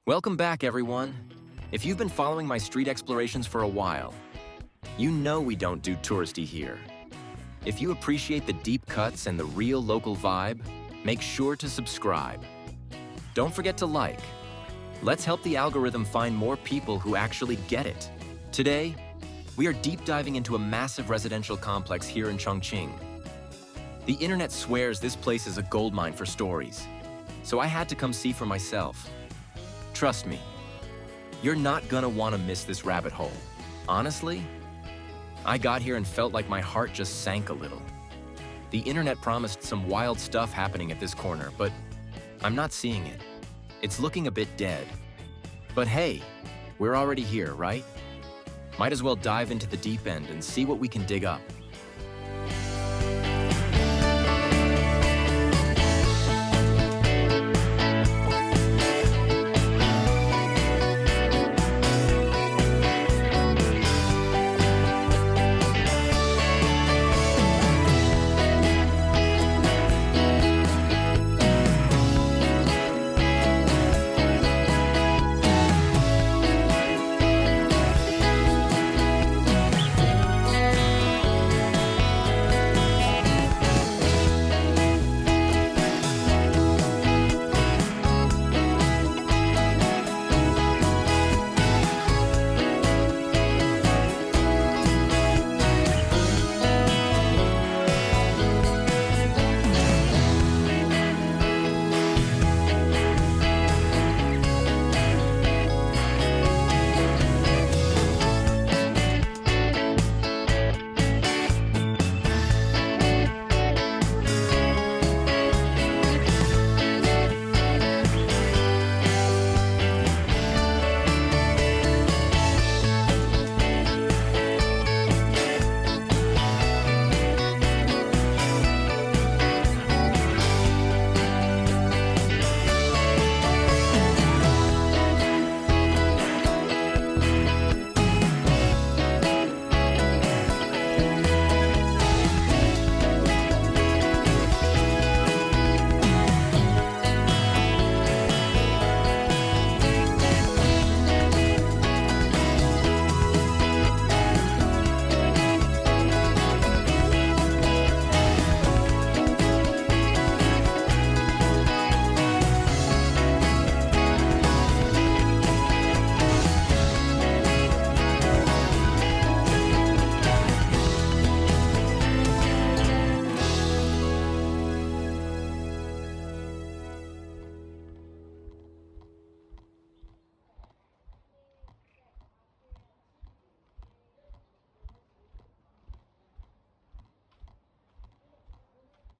Welcome back, everyone. If you've been following my street explorations for a while, you know we don't do touristy here. If you appreciate the deep cuts and the real local vibe, make sure to subscribe. Don't forget to like. Let's help the algorithm find more people who actually get it. Today, we are deep diving into a massive residential complex here in Chongqing. The internet swears this place is a goldmine for stories, so I had to come see for myself. Trust me, you're not gonna want to miss this rabbit hole. Honestly, I got here and felt like my heart just sank a little. The internet promised some wild stuff happening at this corner, but I'm not seeing it. It's looking a bit dead. But hey, we're already here, right? Might as well dive into the deep end and see what we can dig up.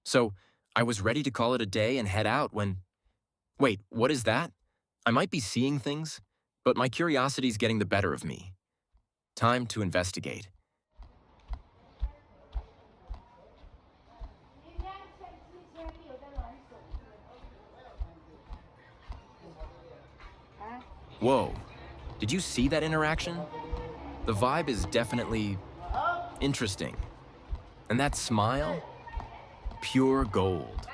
So, I was ready to call it a day and head out when... Wait, what is that? I might be seeing things, but my curiosity's getting the better of me. Time to investigate. Whoa, did you see that interaction? The vibe is definitely interesting. And that smile? Pure gold.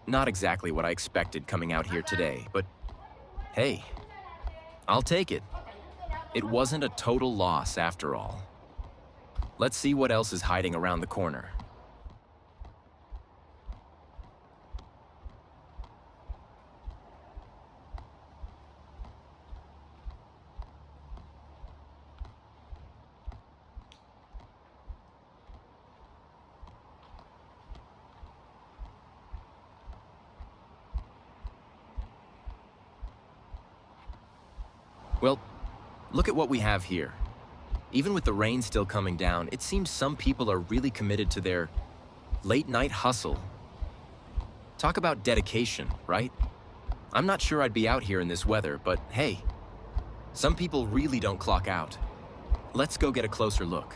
Not exactly what I expected coming out here today, but hey, I'll take it. It wasn't a total loss after all. Let's see what else is hiding around the corner. Well, look at what we have here. Even with the rain still coming down, it seems some people are really committed to their late-night hustle. Talk about dedication, right? I'm not sure I'd be out here in this weather, but hey, some people really don't clock out. Let's go get a closer look.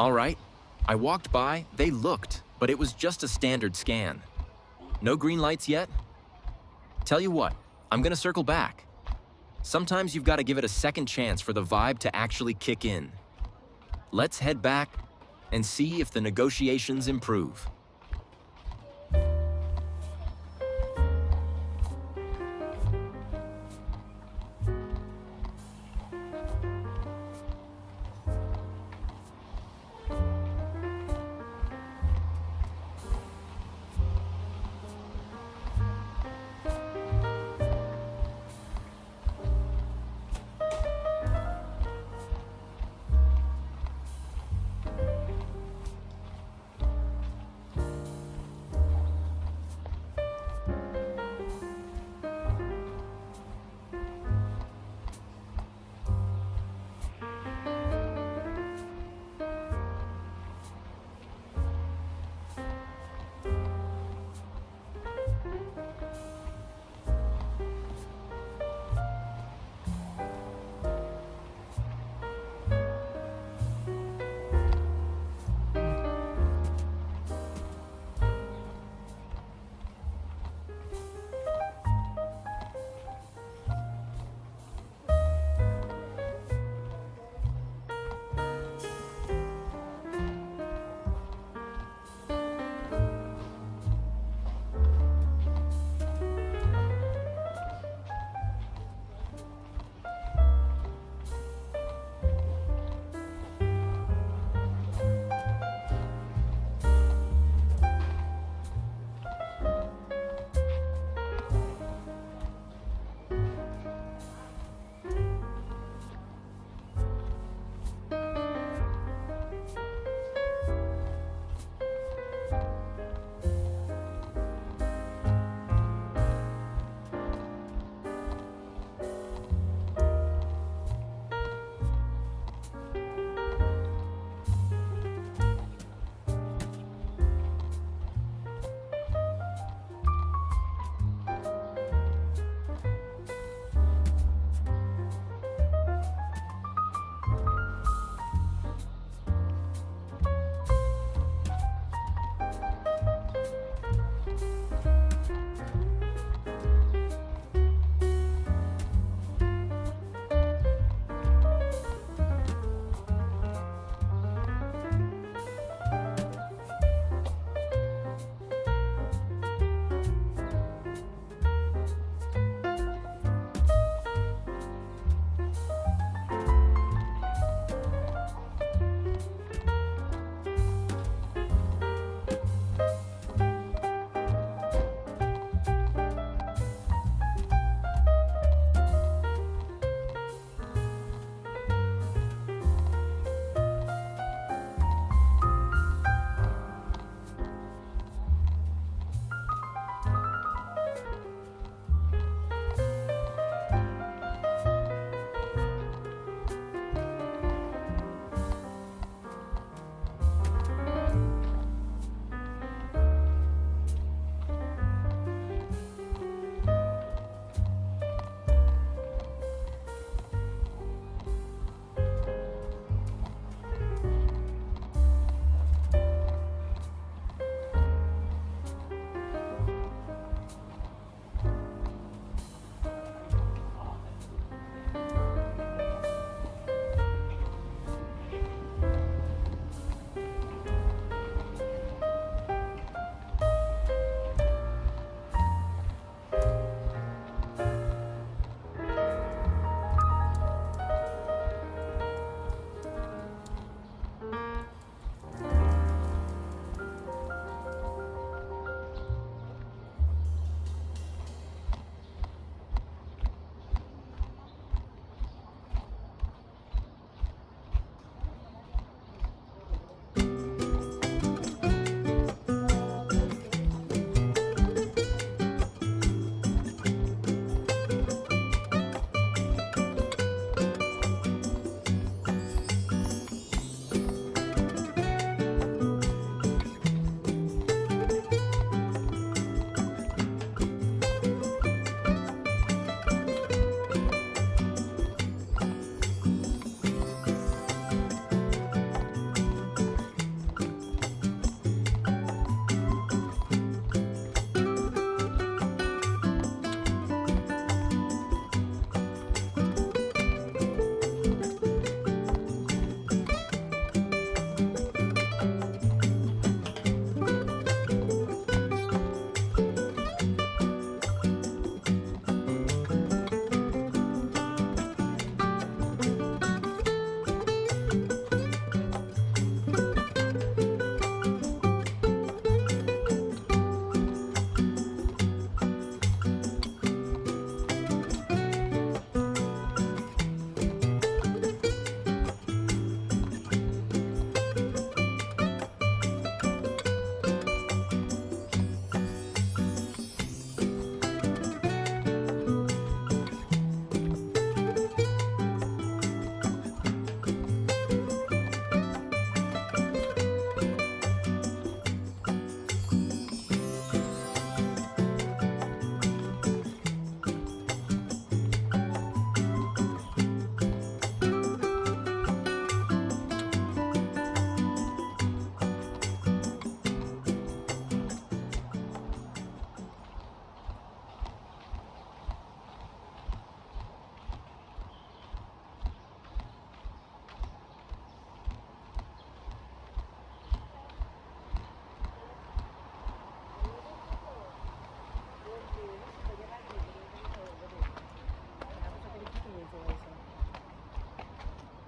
All right, I walked by, they looked, but it was just a standard scan. No green lights yet? Tell you what, I'm gonna circle back. Sometimes you've got to give it a second chance for the vibe to actually kick in. Let's head back and see if the negotiations improve.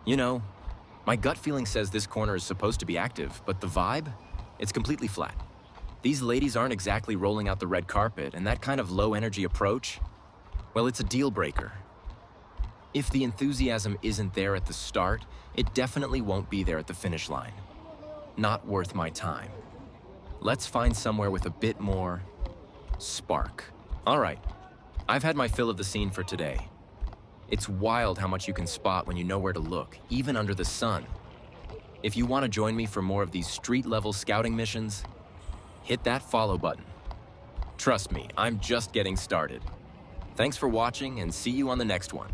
You know, my gut feeling says this corner is supposed to be active, but the vibe? It's completely flat. These ladies aren't exactly rolling out the red carpet, and that kind of low-energy approach, well, it's a deal breaker. If the enthusiasm isn't there at the start, it definitely won't be there at the finish line. Not worth my time. Let's find somewhere with a bit more spark. All right, I've had my fill of the scene for today. It's wild how much you can spot when you know where to look, even under the sun. If you want to join me for more of these street-level scouting missions, hit that follow button. Trust me, I'm just getting started. Thanks for watching, and see you on the next one.